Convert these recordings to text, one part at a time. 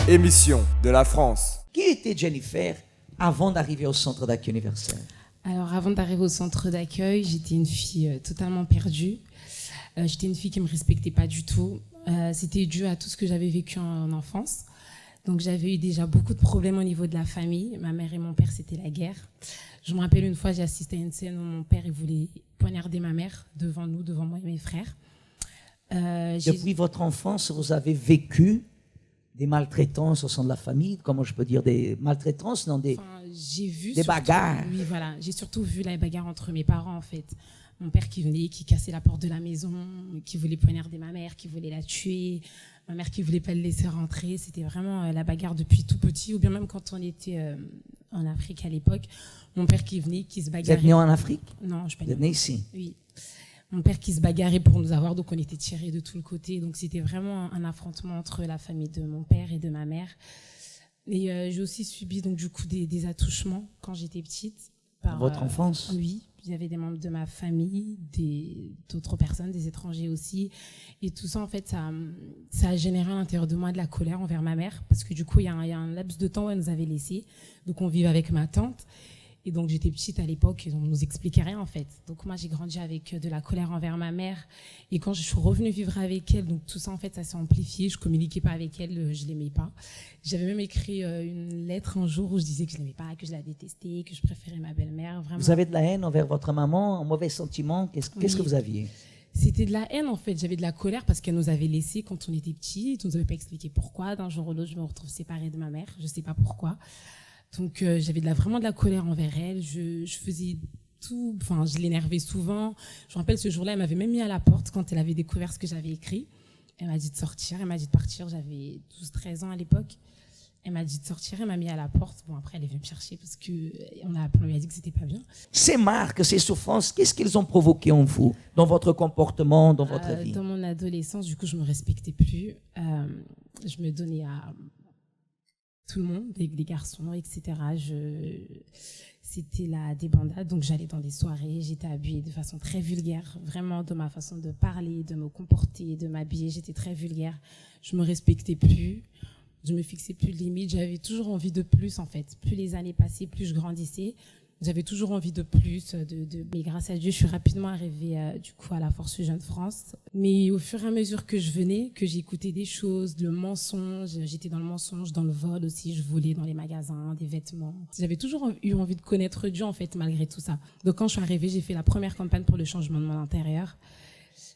émission de la France. Qui était Jennifer avant d'arriver au centre d'accueil universel? Alors, avant d'arriver au centre d'accueil, j'étais une fille totalement perdue. J'étais une fille qui ne me respectait pas du tout. C'était dû à tout ce que j'avais vécu en enfance. Donc, j'avais eu déjà beaucoup de problèmes au niveau de la famille. Ma mère et mon père, c'était la guerre. Je me rappelle une fois, j'ai assisté à une scène où mon père il voulait poignarder ma mère devant nous, devant moi et mes frères. Depuis votre enfance, vous avez vécu des maltraitances au sein de la famille, comment je peux dire, des maltraitances, non, j'ai vu des bagarres. Oui, voilà. J'ai surtout vu la bagarre entre mes parents, en fait. Mon père qui venait, qui cassait la porte de la maison, qui voulait poignarder ma mère, qui voulait la tuer, ma mère qui voulait pas le laisser rentrer. C'était vraiment la bagarre depuis tout petit, ou bien même quand on était en Afrique à l'époque. Mon père qui venait, qui se bagarrait. Vous êtes né en Afrique? Non, je suis pas Vous êtes né ici? Oui. Mon père qui se bagarrait pour nous avoir, donc on était tirés de tous les côtés. Donc c'était vraiment un affrontement entre la famille de mon père et de ma mère. Et j'ai aussi subi donc du coup des attouchements quand j'étais petite. Par votre enfance? Oui, il y avait des membres de ma famille, d'autres personnes, des étrangers aussi. Et tout ça, en fait, ça a généré à l'intérieur de moi de la colère envers ma mère. Parce que du coup, il y a un laps de temps où elle nous avait laissés. Donc on vivait avec ma tante. Et donc, j'étais petite à l'époque et on ne nous expliquait rien, en fait. Donc, moi, j'ai grandi avec de la colère envers ma mère. Et quand je suis revenue vivre avec elle, donc tout ça, en fait, ça s'est amplifié. Je communiquais pas avec elle, je l'aimais pas. J'avais même écrit une lettre un jour où je disais que je l'aimais pas, que je la détestais, que je préférais ma belle-mère. Vraiment. Vous avez de la haine envers votre maman, un mauvais sentiment? Qu'est-ce que vous aviez? C'était de la haine, en fait. J'avais de la colère parce qu'elle nous avait laissés quand on était petits. On nous avait pas expliqué pourquoi. D'un jour ou l'autre, je me retrouve séparée de ma mère. Je sais pas pourquoi. Donc j'avais vraiment de la colère envers elle. Je faisais tout, enfin je l'énervais souvent. Je me rappelle ce jour-là, elle m'avait même mis à la porte quand elle avait découvert ce que j'avais écrit. Elle m'a dit de sortir, elle m'a dit de partir. J'avais 12-13 ans à l'époque. Elle m'a dit de sortir, elle m'a mis à la porte. Bon, après elle est venue me chercher parce que on lui a dit que c'était pas bien. Ces marques, ces souffrances, qu'est-ce qu'ils ont provoqué en vous, dans votre comportement, dans votre vie? Dans mon adolescence, du coup, je me respectais plus. Je me donnais à tout le monde, les garçons, etc. C'était la débandade, donc j'allais dans des soirées, j'étais habillée de façon très vulgaire, vraiment dans ma façon de parler, de me comporter, de m'habiller, j'étais très vulgaire. Je me respectais plus, je me fixais plus de limites, j'avais toujours envie de plus en fait. Plus les années passaient, plus je grandissais. J'avais toujours envie de plus, mais grâce à Dieu, je suis rapidement arrivée du coup à la Force Jeune France. Mais au fur et à mesure que je venais, que j'écoutais des choses, le mensonge, j'étais dans le mensonge, dans le vol aussi, je volais dans les magasins, des vêtements. J'avais toujours eu envie de connaître Dieu en fait, malgré tout ça. Donc quand je suis arrivée, j'ai fait la première campagne pour le changement de mon intérieur.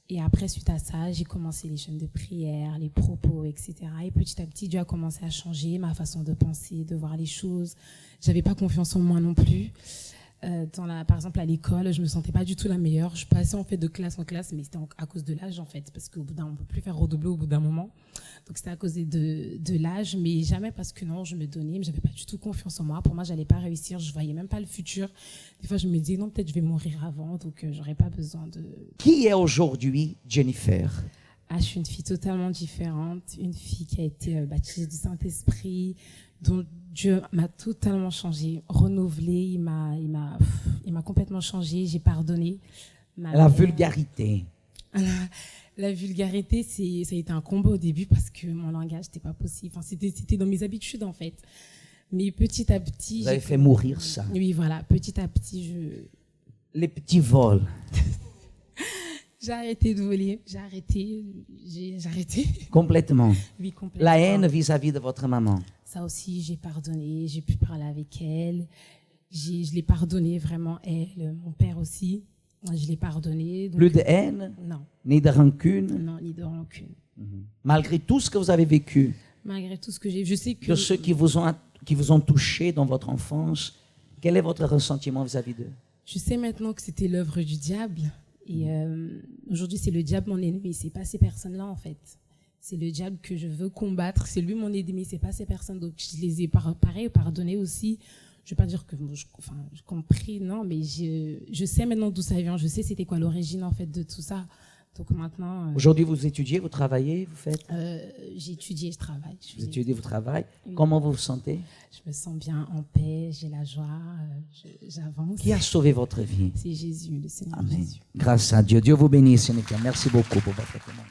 Et après, suite à ça, j'ai commencé les chaînes de prière, les propos, etc. Et petit à petit, Dieu a commencé à changer ma façon de penser, de voir les choses. J'avais pas confiance en moi non plus. Par exemple, à l'école, je me sentais pas du tout la meilleure. Je passais en fait de classe en classe, mais c'était à cause de l'âge en fait, parce qu'au bout on peut plus faire redoubler au bout d'un moment. Donc c'était à cause de l'âge, mais jamais parce que non, je me donnais, mais j'avais pas du tout confiance en moi. Pour moi, j'allais pas réussir, je voyais même pas le futur. Des fois, je me disais non, peut-être je vais mourir avant, donc j'aurais pas besoin de. Qui est aujourd'hui Jennifer? Je suis une fille totalement différente, une fille qui a été baptisée du Saint-Esprit, dont Dieu m'a totalement changée, renouvelée, il m'a complètement changée, j'ai pardonné. La vulgarité. La vulgarité, ça a été un combat au début parce que mon langage n'était pas possible. Enfin, c'était dans mes habitudes en fait. Mais petit à petit... Vous avez fait mourir ça. Oui, voilà, petit à petit, Les petits vols. J'ai arrêté de voler, j'ai arrêté. Complètement. Oui, complètement. La haine vis-à-vis de votre maman. Ça aussi, j'ai pardonné, j'ai pu parler avec elle. Je l'ai pardonné vraiment, elle, mon père aussi. Je l'ai pardonné. Donc, plus de haine? Non. Ni de rancune? Non, ni de rancune. Malgré tout ce que vous avez vécu? Malgré tout ce que j'ai... Je sais que... De ceux qui vous ont touché dans votre enfance, quel est votre ressentiment vis-à-vis d'eux? Je sais maintenant que c'était l'œuvre du diable. Et aujourd'hui, c'est le diable mon ennemi. C'est pas ces personnes-là, en fait. C'est le diable que je veux combattre. C'est lui mon ennemi. C'est pas ces personnes. Donc, je les ai pardonné aussi. Je vais pas dire que je compris, non, mais je sais maintenant d'où ça vient. Je sais c'était quoi l'origine, en fait, de tout ça. Donc maintenant... Aujourd'hui, vous étudiez, vous travaillez, vous faites? J'ai étudié, je travaille. Vous étudiez, vous travaillez. Oui. Comment vous vous sentez? Je me sens bien en paix, j'ai la joie, j'avance. Qui a sauvé votre vie? C'est Jésus, le Seigneur. Amen. Jésus. Grâce à Dieu. Dieu vous bénisse, Jennifer. Merci beaucoup pour votre témoignage.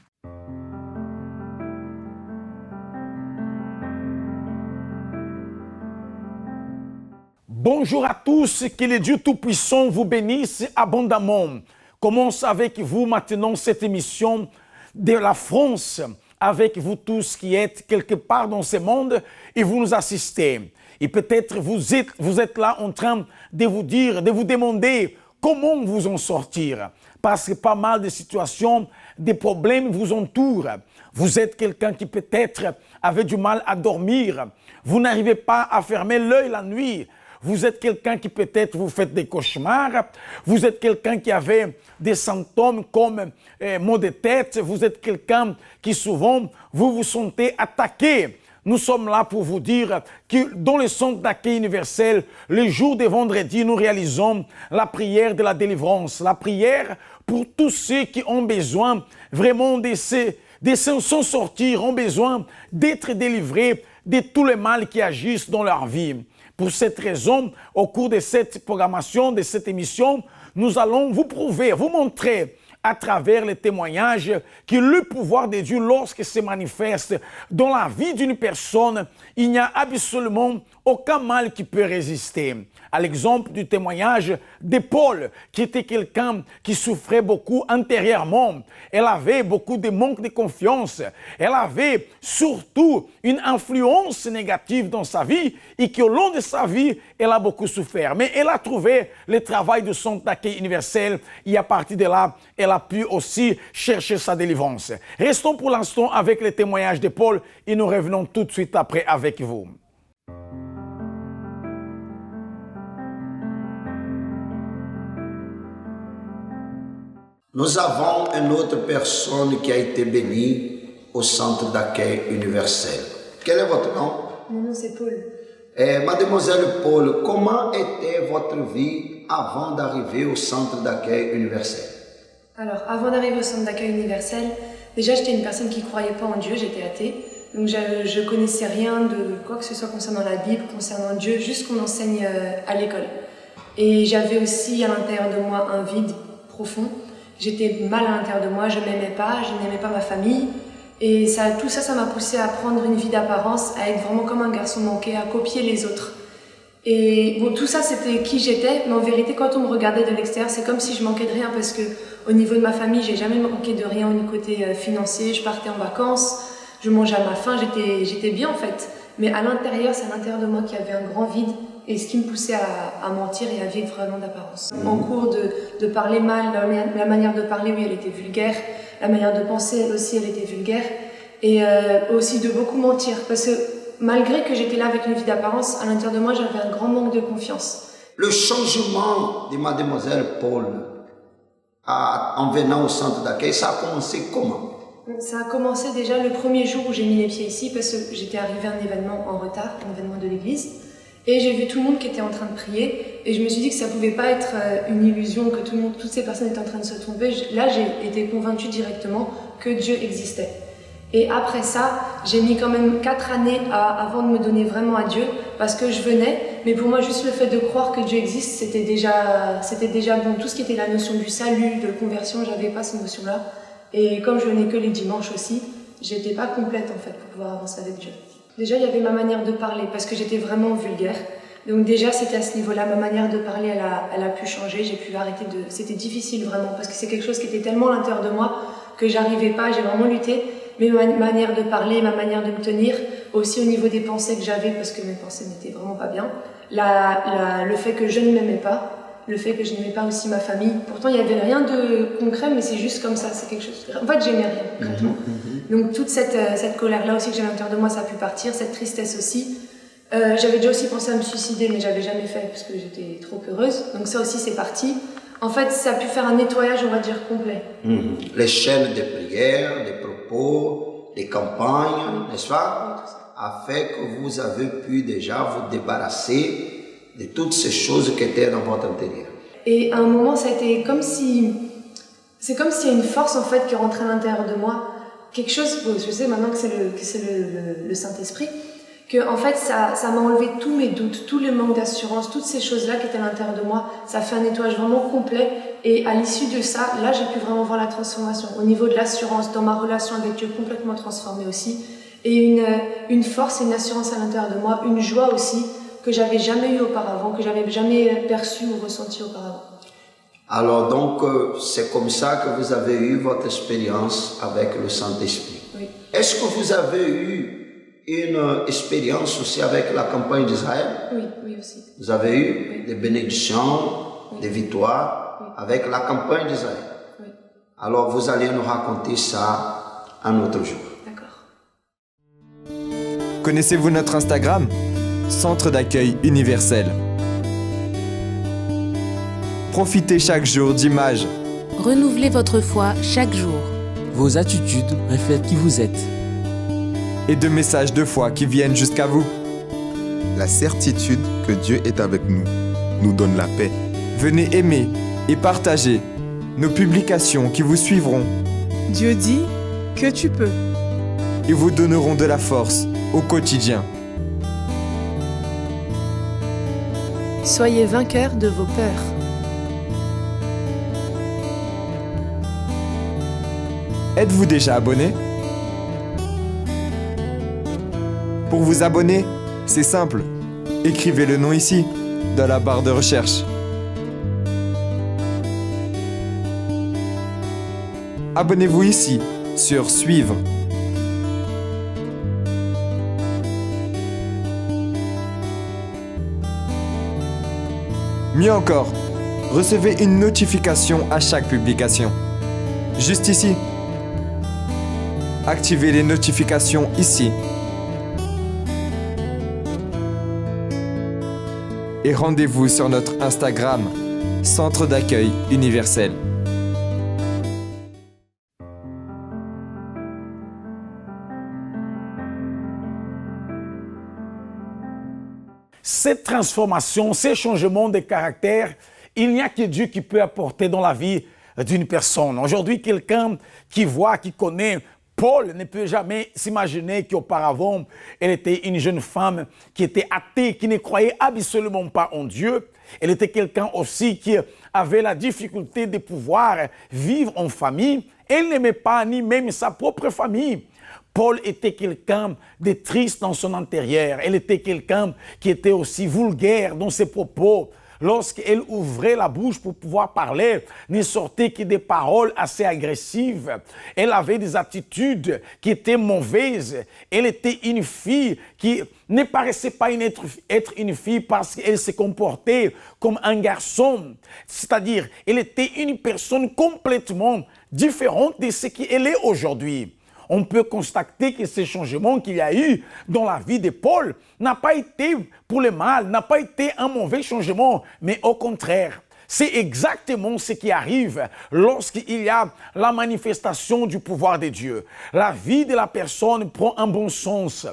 Bonjour à tous, que le Dieu Tout-Puissant vous bénisse abondamment. Commence avec vous maintenant cette émission de la France, avec vous tous qui êtes quelque part dans ce monde et vous nous assistez. Et peut-être vous êtes là en train de vous dire, de vous demander comment vous en sortir. Parce que pas mal de situations, des problèmes vous entourent. Vous êtes quelqu'un qui peut-être avait du mal à dormir. Vous n'arrivez pas à fermer l'œil la nuit. Vous êtes quelqu'un qui peut-être vous faites des cauchemars. Vous êtes quelqu'un qui avait des symptômes comme maux de tête. Vous êtes quelqu'un qui souvent vous vous sentez attaqué. Nous sommes là pour vous dire que dans le centre d'accueil universel, les jours de vendredi, nous réalisons la prière de la délivrance. La prière pour tous ceux qui ont besoin vraiment de s'en sortir, ont besoin d'être délivrés de tout le mal qui agissent dans leur vie. Pour cette raison, au cours de cette programmation, de cette émission, nous allons vous prouver, vous montrer à travers les témoignages que le pouvoir de Dieu, lorsqu'il se manifeste dans la vie d'une personne, il n'y a absolument aucun mal qui peut résister. À l'exemple du témoignage de Paul, qui était quelqu'un qui souffrait beaucoup intérieurement. Elle avait beaucoup de manque de confiance. Elle avait surtout une influence négative dans sa vie et qu'au long de sa vie, elle a beaucoup souffert. Mais elle a trouvé le travail du centre d'accueil universel et à partir de là, elle a pu aussi chercher sa délivrance. Restons pour l'instant avec le témoignage de Paul et nous revenons tout de suite après avec vous. Nous avons une autre personne qui a été bénie au centre d'accueil universel. Quel est votre nom? Mon nom c'est Paul. Mademoiselle Paul, comment était votre vie avant d'arriver au centre d'accueil universel? Alors, avant d'arriver au centre d'accueil universel, déjà j'étais une personne qui ne croyait pas en Dieu, j'étais athée. Donc je connaissais rien de quoi que ce soit concernant la Bible, concernant Dieu, juste qu'on enseigne à l'école. Et j'avais aussi à l'intérieur de moi un vide profond. J'étais mal à l'intérieur de moi, je m'aimais pas, je n'aimais pas ma famille. Et tout ça m'a poussé à prendre une vie d'apparence, à être vraiment comme un garçon manqué, à copier les autres. Et bon, tout ça c'était qui j'étais, mais en vérité quand on me regardait de l'extérieur, c'est comme si je manquais de rien parce que au niveau de ma famille, j'ai jamais manqué de rien au côté financier. Je partais en vacances, je mangeais à ma faim, j'étais bien en fait. Mais à l'intérieur, c'est à l'intérieur de moi qu'il y avait un grand vide. Et ce qui me poussait à mentir et à vivre vraiment d'apparence. En cours de parler mal, la manière de parler, oui, elle était vulgaire. La manière de penser, elle aussi, elle était vulgaire. Et aussi de beaucoup mentir. Parce que malgré que j'étais là avec une vie d'apparence, à l'intérieur de moi, j'avais un grand manque de confiance. Le changement de Mademoiselle Paul en venant au centre d'accueil, ça a commencé comment? Ça a commencé déjà le premier jour où j'ai mis les pieds ici, parce que j'étais arrivée à un événement en retard, un événement de l'église. Et j'ai vu tout le monde qui était en train de prier et je me suis dit que ça pouvait pas être une illusion, que toutes ces personnes étaient en train de se tromper. Là, j'ai été convaincue directement que Dieu existait. Et après ça, j'ai mis quand même 4 années avant de me donner vraiment à Dieu parce que je venais. Mais pour moi, juste le fait de croire que Dieu existe, c'était déjà bon. Tout ce qui était la notion du salut, de conversion, j'avais pas cette notion-là. Et comme je venais que les dimanches aussi, j'étais pas complète en fait pour pouvoir avancer avec Dieu. Déjà, il y avait ma manière de parler, parce que j'étais vraiment vulgaire. Donc déjà, c'était à ce niveau-là, ma manière de parler, elle a pu changer, j'ai pu arrêter de... C'était difficile vraiment, parce que c'est quelque chose qui était tellement à l'intérieur de moi que j'arrivais pas, j'ai vraiment lutté. Mais ma manière de parler, ma manière de me tenir, aussi au niveau des pensées que j'avais, parce que mes pensées n'étaient vraiment pas bien. Le fait que je ne m'aimais pas, le fait que je n'aimais pas aussi ma famille. Pourtant, il n'y avait rien de concret, mais c'est juste comme ça, c'est quelque chose... En fait, j'aimais rien, concrètement. Donc toute cette colère-là aussi que j'avais à l'intérieur de moi, ça a pu partir, cette tristesse aussi. J'avais déjà aussi pensé à me suicider, mais j'avais jamais fait parce que j'étais trop heureuse. Donc ça aussi, c'est parti. En fait, ça a pu faire un nettoyage, on va dire, complet. Les chaînes de prières, des propos, des campagnes, n'est-ce pas, a fait que vous avez pu déjà vous débarrasser de toutes ces choses qui étaient dans votre intérieur. Et à un moment, ça a été comme si... C'est comme s'il y a une force, en fait, qui rentrait à l'intérieur de moi. Quelque chose, bon, je sais maintenant que c'est le Saint-Esprit, que en fait ça m'a enlevé tous mes doutes, tous les manques d'assurance, toutes ces choses-là qui étaient à l'intérieur de moi. Ça a fait un nettoyage vraiment complet et à l'issue de ça, là j'ai pu vraiment voir la transformation au niveau de l'assurance, dans ma relation avec Dieu complètement transformée aussi, et une force et une assurance à l'intérieur de moi, une joie aussi, que j'avais jamais eu auparavant, que j'avais jamais perçu ou ressenti auparavant. Alors donc, c'est comme ça que vous avez eu votre expérience avec le Saint-Esprit. Oui. Est-ce que vous avez eu une expérience aussi avec la campagne d'Israël? Oui, oui aussi. Vous avez eu Oui. des bénédictions, des victoires avec la campagne d'Israël. Oui. Alors vous allez nous raconter ça un autre jour. D'accord. Connaissez-vous notre Instagram? Centre d'accueil universel. Profitez chaque jour d'images, Renouvelez votre foi chaque jour. Vos attitudes reflètent qui vous êtes. et de messages de foi qui viennent jusqu'à vous. La certitude que Dieu est avec nous donne la paix. Venez aimer et partager nos publications qui vous suivront Dieu dit que tu peux. et vous donneront de la force au quotidien. Soyez vainqueurs de vos peurs. Êtes-vous déjà abonné? Pour vous abonner, c'est simple. Écrivez le nom ici, dans la barre de recherche. Abonnez-vous ici, sur Suivre. Mieux encore, recevez une notification à chaque publication. Juste ici. Activez les notifications ici. Et rendez-vous sur notre Instagram, Centre d'accueil universel. Cette transformation, ces changements de caractère, il n'y a que Dieu qui peut apporter dans la vie d'une personne. Aujourd'hui, quelqu'un qui voit, qui connaît Paul ne peut jamais s'imaginer qu'auparavant, elle était une jeune femme qui était athée, qui ne croyait absolument pas en Dieu. Elle était quelqu'un aussi qui avait la difficulté de pouvoir vivre en famille. Elle n'aimait pas ni même sa propre famille. Paul était quelqu'un de triste dans son intérieur. Elle était quelqu'un qui était aussi vulgaire dans ses propos. Lorsqu'elle ouvrait la bouche pour pouvoir parler, ne sortait que des paroles assez agressives. Elle avait des attitudes qui étaient mauvaises. Elle était une fille qui ne paraissait pas être une fille parce qu'elle se comportait comme un garçon. C'est-à-dire, elle était une personne complètement différente de ce qu'elle est aujourd'hui. On peut constater que ce changement qu'il y a eu dans la vie de Paul n'a pas été pour le mal, n'a pas été un mauvais changement, mais au contraire. C'est exactement ce qui arrive lorsqu'il y a la manifestation du pouvoir de Dieu. La vie de la personne prend un bon sens.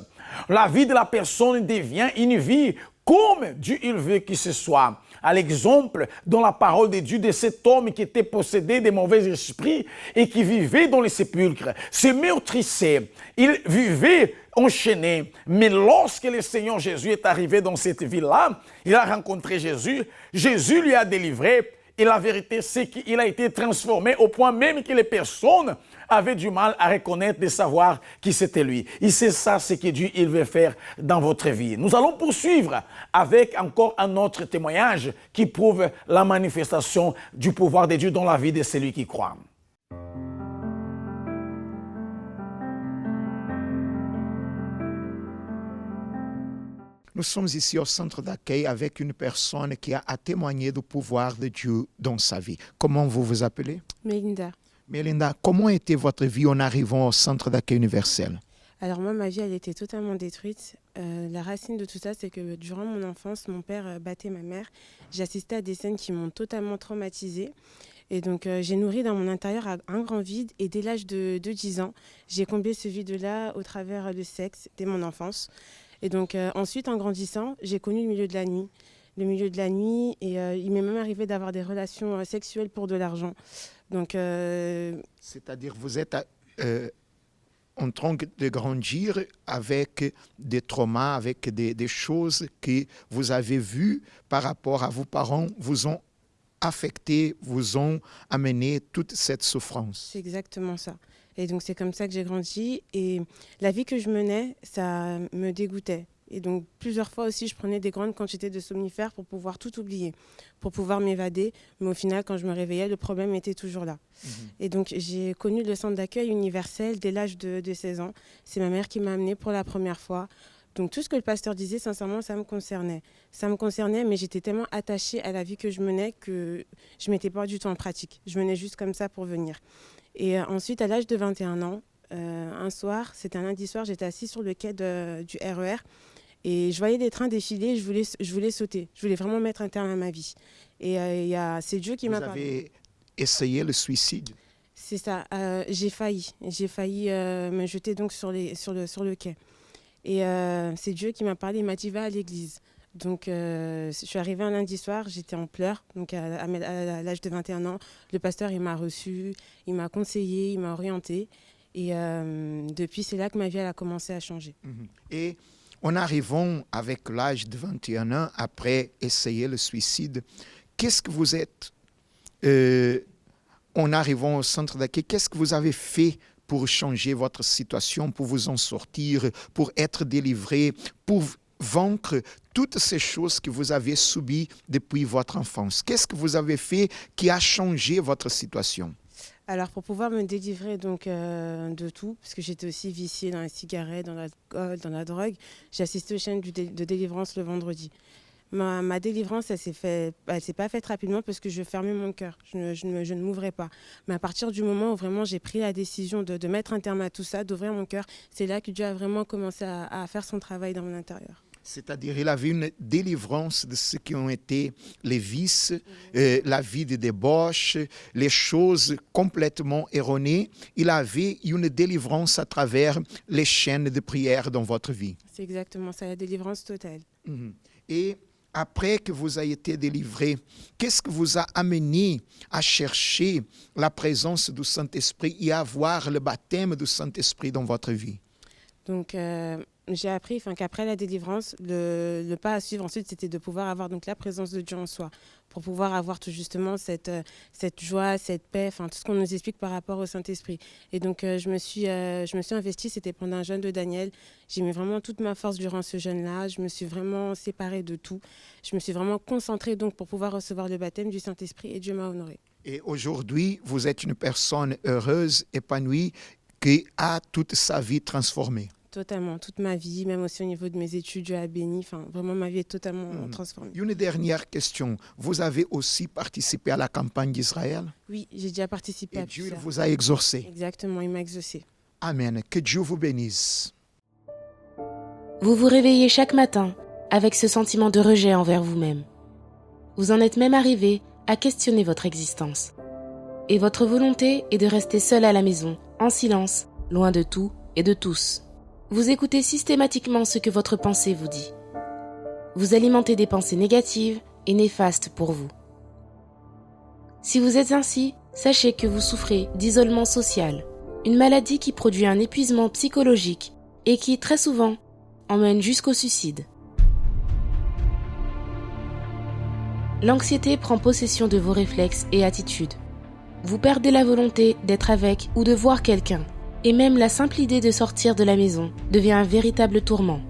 La vie de la personne devient une vie comme Dieu il veut que ce soit. À l'exemple, dans la parole de Dieu, de cet homme qui était possédé de mauvais esprits et qui vivait dans les sépulcres, se meurtrissait, il vivait enchaîné. Mais lorsque le Seigneur Jésus est arrivé dans cette ville-là, il a rencontré Jésus, Jésus lui a délivré. Et la vérité, c'est qu'il a été transformé au point même que les personnes avaient du mal à reconnaître, de savoir qui c'était lui. Et c'est ça ce que Dieu il veut faire dans votre vie. Nous allons poursuivre avec encore un autre témoignage qui prouve la manifestation du pouvoir de Dieu dans la vie de celui qui croit. Nous sommes ici au centre d'accueil avec une personne qui a témoigné du pouvoir de Dieu dans sa vie. Comment vous vous appelez? Mélinda. Mélinda, comment était votre vie en arrivant au centre d'accueil universel? Alors moi, ma vie, elle était totalement détruite. La racine de tout ça, c'est que durant mon enfance, mon père battait ma mère. J'ai assisté à des scènes qui m'ont totalement traumatisée. Et donc, j'ai nourri dans mon intérieur un grand vide. Et dès l'âge de 10 ans, j'ai comblé ce vide-là au travers du sexe dès mon enfance. Et donc, ensuite, en grandissant, j'ai connu le milieu de la nuit. Le milieu de la nuit, et il m'est même arrivé d'avoir des relations sexuelles pour de l'argent. Donc, c'est-à-dire, vous êtes en train de grandir avec des traumas, avec des choses que vous avez vues par rapport à vos parents, vous ont affecté, vous ont amené toute cette souffrance. C'est exactement ça. Et donc, c'est comme ça que j'ai grandi. Et la vie que je menais, ça me dégoûtait. Et donc, plusieurs fois aussi, je prenais des grandes quantités de somnifères pour pouvoir tout oublier, pour pouvoir m'évader. Mais au final, quand je me réveillais, le problème était toujours là. Et donc, j'ai connu le centre d'accueil universel dès l'âge de 16 ans. C'est ma mère qui m'a amenée pour la première fois. Donc, tout ce que le pasteur disait, sincèrement, ça me concernait. Ça me concernait, mais j'étais tellement attachée à la vie que je menais que je ne mettais pas du tout en pratique. Je venais juste comme ça pour venir. Et ensuite, à l'âge de 21 ans, un soir, c'était un lundi soir, j'étais assise sur le quai du RER et je voyais des trains défiler, je voulais sauter. Je voulais vraiment mettre un terme à ma vie. Et c'est Dieu qui m'a parlé. Vous avez essayé le suicide? C'est ça, j'ai failli me jeter donc sur le quai. Et c'est Dieu qui m'a parlé, il m'a dit va à l'église. Donc je suis arrivée un lundi soir, j'étais en pleurs, donc à l'âge de 21 ans. Le pasteur, il m'a reçue, il m'a conseillée, il m'a orientée. Et depuis, c'est là que ma vie elle a commencé à changer. Et en arrivant avec l'âge de 21 ans, après essayer le suicide, qu'est-ce que vous êtes en arrivant au centre d'accueil, qu'est-ce que vous avez fait pour changer votre situation, pour vous en sortir, pour être délivré, pour vaincre toutes ces choses que vous avez subies depuis votre enfance? Qu'est-ce que vous avez fait qui a changé votre situation? Alors, pour pouvoir me délivrer donc, de tout, parce que j'étais aussi viciée dans les cigarettes, dans l'alcool, dans la drogue, j'ai assisté aux chaînes de délivrance le vendredi. Ma délivrance, elle s'est pas faite rapidement parce que je fermais mon cœur. Je ne m'ouvrais pas. Mais à partir du moment où vraiment j'ai pris la décision de mettre un terme à tout ça, d'ouvrir mon cœur, c'est là que Dieu a vraiment commencé à faire son travail dans mon intérieur. C'est-à-dire, il avait une délivrance de ce qui ont été les vices, la vie de débauche, les choses complètement erronées. Il avait une délivrance à travers les chaînes de prière dans votre vie. C'est exactement ça, la délivrance totale. Et après que vous ayez été délivré, qu'est-ce que vous a amené à chercher la présence du Saint-Esprit et à avoir le baptême du Saint-Esprit dans votre vie? Donc, j'ai appris qu'après la délivrance, le pas à suivre ensuite, c'était de pouvoir avoir donc, la présence de Dieu en soi, pour pouvoir avoir tout justement cette joie, cette paix, tout ce qu'on nous explique par rapport au Saint-Esprit. Et donc, je me suis investie, c'était pendant un jeûne de Daniel. J'ai mis vraiment toute ma force durant ce jeûne-là. Je me suis vraiment séparée de tout. Je me suis vraiment concentrée donc, pour pouvoir recevoir le baptême du Saint-Esprit et Dieu m'a honorée. Et aujourd'hui, vous êtes une personne heureuse, épanouie, qui a toute sa vie transformée. Totalement, toute ma vie, même aussi au niveau de mes études, Dieu a béni. Vraiment, ma vie est totalement transformée. Une dernière question. Vous avez aussi participé à la campagne d'Israël? Oui, j'ai déjà participé à Dieu plusieurs. vous a exaucé. Exactement, il m'a exaucé. Amen. Que Dieu vous bénisse. Vous vous réveillez chaque matin avec ce sentiment de rejet envers vous-même. Vous en êtes même arrivé à questionner votre existence. Et votre volonté est de rester seul à la maison, en silence, loin de tout et de tous. Vous écoutez systématiquement ce que votre pensée vous dit. Vous alimentez des pensées négatives et néfastes pour vous. Si vous êtes ainsi, sachez que vous souffrez d'isolement social, une maladie qui produit un épuisement psychologique et qui, très souvent, emmène jusqu'au suicide. L'anxiété prend possession de vos réflexes et attitudes. Vous perdez la volonté d'être avec ou de voir quelqu'un. Et même la simple idée de sortir de la maison devient un véritable tourment.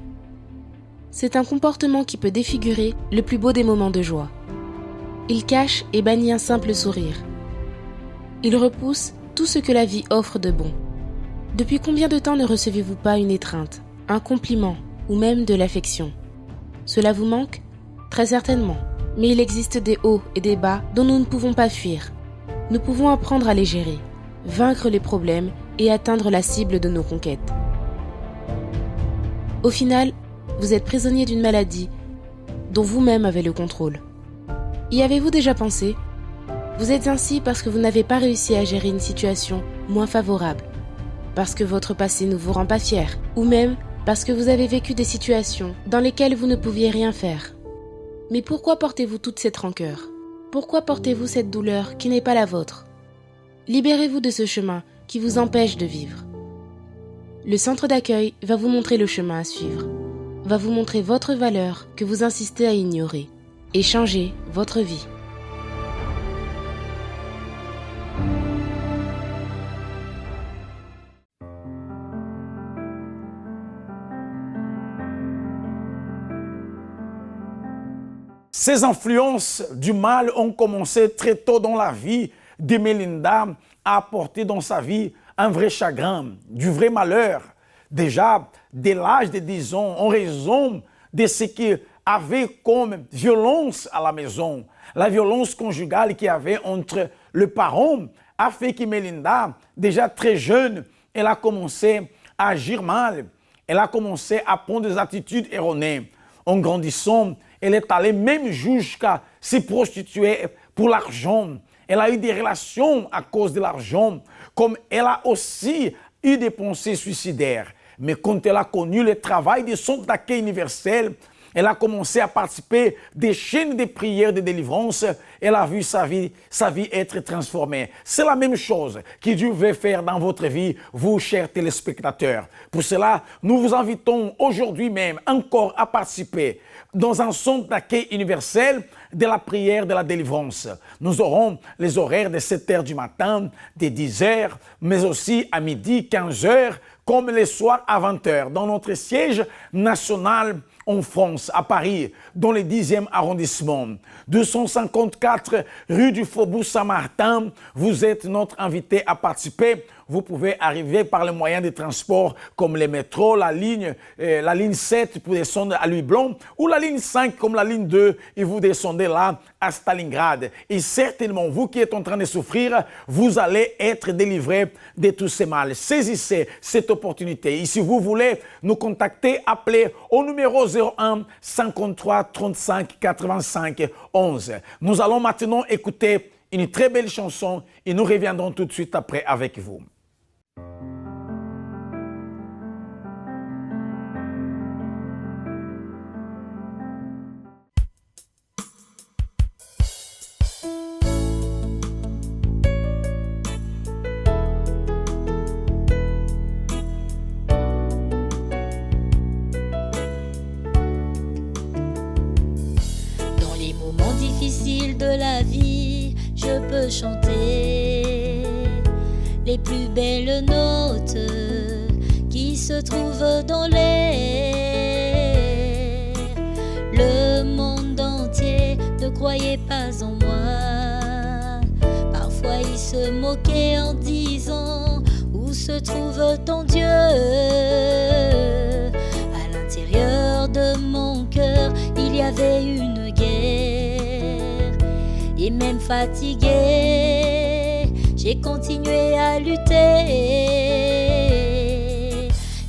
C'est un comportement qui peut défigurer le plus beau des moments de joie. Il cache et bannit un simple sourire. Il repousse tout ce que la vie offre de bon. Depuis combien de temps ne recevez-vous pas une étreinte, un compliment ou même de l'affection? Cela vous manque? Très certainement. Mais il existe des hauts et des bas dont nous ne pouvons pas fuir. Nous pouvons apprendre à les gérer, vaincre les problèmes et atteindre la cible de nos conquêtes. Au final, vous êtes prisonnier d'une maladie dont vous-même avez le contrôle. Y avez-vous déjà pensé? Vous êtes ainsi parce que vous n'avez pas réussi à gérer une situation moins favorable, parce que votre passé ne vous rend pas fier, ou même parce que vous avez vécu des situations dans lesquelles vous ne pouviez rien faire. Mais pourquoi portez-vous toute cette rancœur? Pourquoi portez-vous cette douleur qui n'est pas la vôtre? Libérez-vous de ce chemin qui vous empêche de vivre. Le centre d'accueil va vous montrer le chemin à suivre, va vous montrer votre valeur que vous insistez à ignorer et changer votre vie. Ces influences du mal ont commencé très tôt dans la vie de Melinda à apporter dans sa vie un vrai chagrin, du vrai malheur. Déjà, dès l'âge de 10 ans, en raison de ce qu'il avait comme violence à la maison, la violence conjugale qu'il y avait entre les parents, a fait que Melinda, déjà très jeune, elle a commencé à agir mal. Elle a commencé à prendre des attitudes erronées. En grandissant, elle est allée même jusqu'à se prostituer pour l'argent. Elle a eu des relations à cause de l'argent, comme elle a aussi eu des pensées suicidaires. Mais quand elle a connu le travail de son d'accueil universel, elle a commencé à participer des chaînes de prières de délivrance. Elle a vu sa vie être transformée. C'est la même chose que Dieu veut faire dans votre vie, vous, chers téléspectateurs. Pour cela, nous vous invitons aujourd'hui même encore à participer dans un centre d'accueil universel de la prière de la délivrance. Nous aurons les horaires de 7h du matin, de 10h, mais aussi à midi, 15h, comme les soirs à 20h, dans notre siège national en France, à Paris, dans le 10e arrondissement. 254 rue du Faubourg Saint-Martin, vous êtes notre invité à participer. Vous pouvez arriver par les moyens de transport comme les métros, la ligne 7 pour descendre à Louis-Blanc ou la ligne 5 comme la ligne 2 et vous descendez là à Stalingrad. Et certainement, vous qui êtes en train de souffrir, vous allez être délivré de tous ces mal. Saisissez cette opportunité. Et si vous voulez nous contacter, appelez au numéro 01 53 35 85 11. Nous allons maintenant écouter une très belle chanson et nous reviendrons tout de suite après avec vous. De la vie, je peux chanter les plus belles notes qui se trouvent dans l'air. Le monde entier ne croyait pas en moi. Parfois il se moquait en disant: où se trouve ton Dieu? À l'intérieur de mon cœur, il y avait une guerre. Et même fatiguée, j'ai continué à lutter.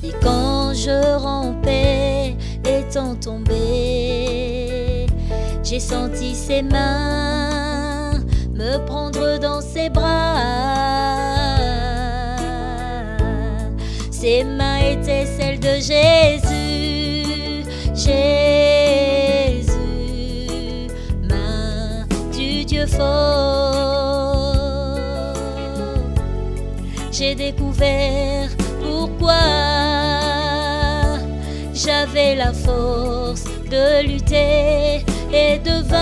Et quand je rampais, étant tombée, j'ai senti ses mains me prendre dans ses bras. Ses mains étaient celles de Jésus. Dieu fort. J'ai découvert pourquoi j'avais la force de lutter et de vaincre.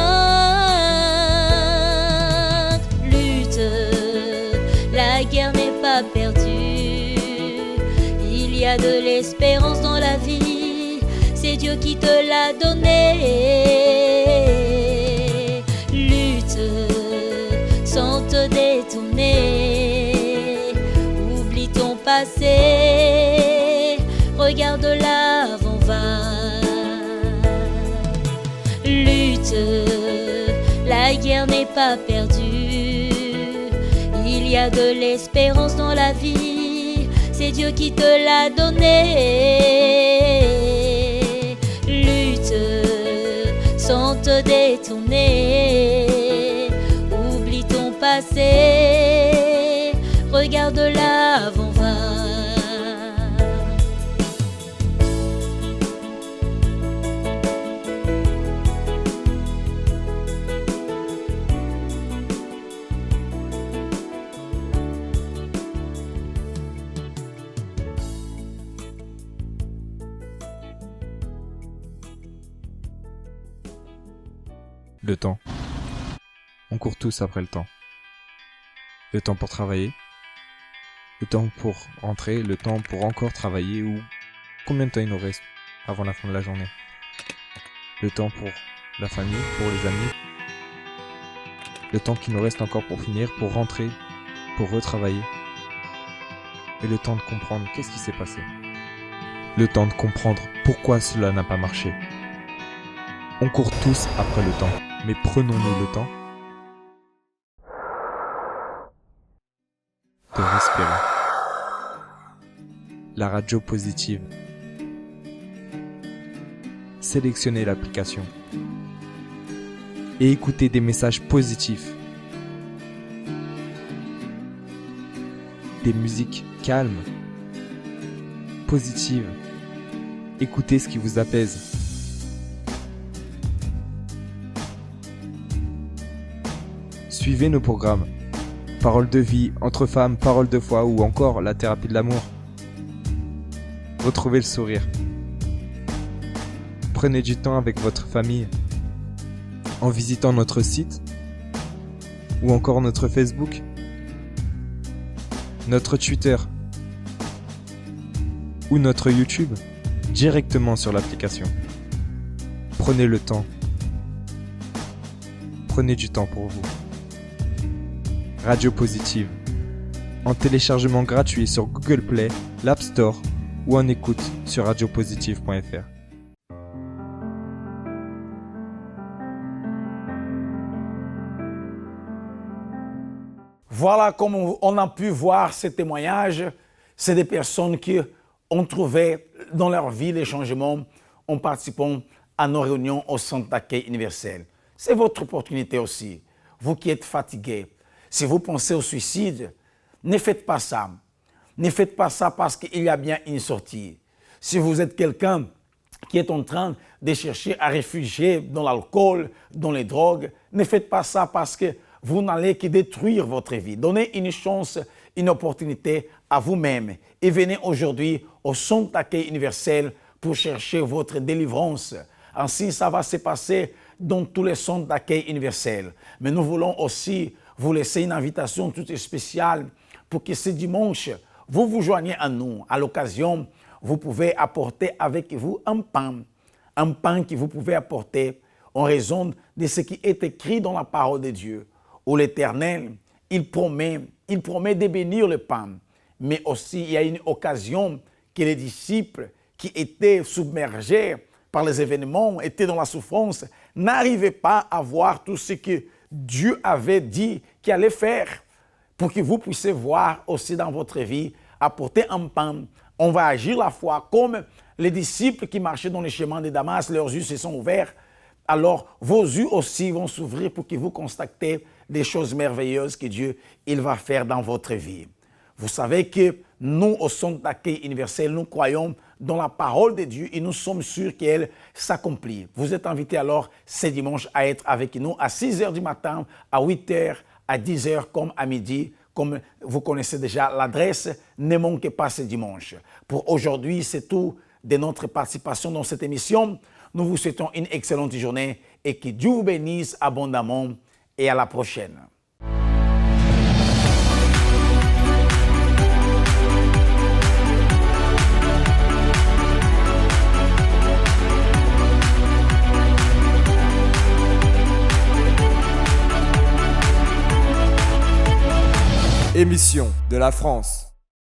Lutte, la guerre n'est pas perdue. Il y a de l'espérance dans la vie. C'est Dieu qui te l'a donné. Sans te détourner, oublie ton passé, regarde l'avant, va. Lutte, la guerre n'est pas perdue. Il y a de l'espérance dans la vie, c'est Dieu qui te l'a donné. Lutte, sans te détourner, passé, regarde l'avant, va. Le temps. On court tous après le temps. Le temps pour travailler, le temps pour rentrer, le temps pour encore travailler ou combien de temps il nous reste avant la fin de la journée. Le temps pour la famille, pour les amis. Le temps qui nous reste encore pour finir, pour rentrer, pour retravailler. Et le temps de comprendre qu'est-ce qui s'est passé. Le temps de comprendre pourquoi cela n'a pas marché. On court tous après le temps, mais prenons-nous le temps de respirer. La radio positive. Sélectionnez l'application et écoutez des messages positifs. Des musiques calmes, positives. Écoutez ce qui vous apaise. Suivez nos programmes. Paroles de vie, entre femmes, paroles de foi ou encore la thérapie de l'amour. Retrouvez le sourire. Prenez du temps avec votre famille en visitant notre site ou encore notre Facebook, notre Twitter ou notre YouTube directement sur l'application. Prenez le temps. Prenez du temps pour vous. Radio Positive. En téléchargement gratuit sur Google Play, l'App Store ou en écoute sur radiopositive.fr. Voilà comme on a pu voir ces témoignages. C'est des personnes qui ont trouvé dans leur vie les changements en participant à nos réunions au centre d'accueil universel. C'est votre opportunité aussi. Vous qui êtes fatigué, si vous pensez au suicide, ne faites pas ça. Ne faites pas ça parce qu'il y a bien une sortie. Si vous êtes quelqu'un qui est en train de chercher à réfugier dans l'alcool, dans les drogues, ne faites pas ça parce que vous n'allez que détruire votre vie. Donnez une chance, une opportunité à vous-même et venez aujourd'hui au centre d'accueil universel pour chercher votre délivrance. Ainsi, ça va se passer dans tous les centres d'accueil universel. Mais nous voulons aussi vous laisser une invitation toute spéciale pour que ce dimanche, vous vous joignez à nous. À l'occasion, vous pouvez apporter avec vous un pain que vous pouvez apporter en raison de ce qui est écrit dans la parole de Dieu, où l'Éternel, il promet de bénir le pain. Mais aussi, il y a une occasion que les disciples qui étaient submergés par les événements, étaient dans la souffrance, n'arrivaient pas à voir tout ce que Dieu avait dit qu'il allait faire. Pour que vous puissiez voir aussi dans votre vie, apporter un pain. On va agir la foi comme les disciples qui marchaient dans les chemins de Damas, leurs yeux se sont ouverts. Alors vos yeux aussi vont s'ouvrir pour que vous constatez des choses merveilleuses que Dieu il va faire dans votre vie. Vous savez que nous, au centre d'accueil universel, nous croyons dans la parole de Dieu et nous sommes sûrs qu'elle s'accomplit. Vous êtes invités alors ce dimanche à être avec nous à 6h du matin, à 8h, à 10h comme à midi. Comme vous connaissez déjà l'adresse, ne manquez pas ce dimanche. Pour aujourd'hui, c'est tout de notre participation dans cette émission. Nous vous souhaitons une excellente journée et que Dieu vous bénisse abondamment et à la prochaine. Émission de la France.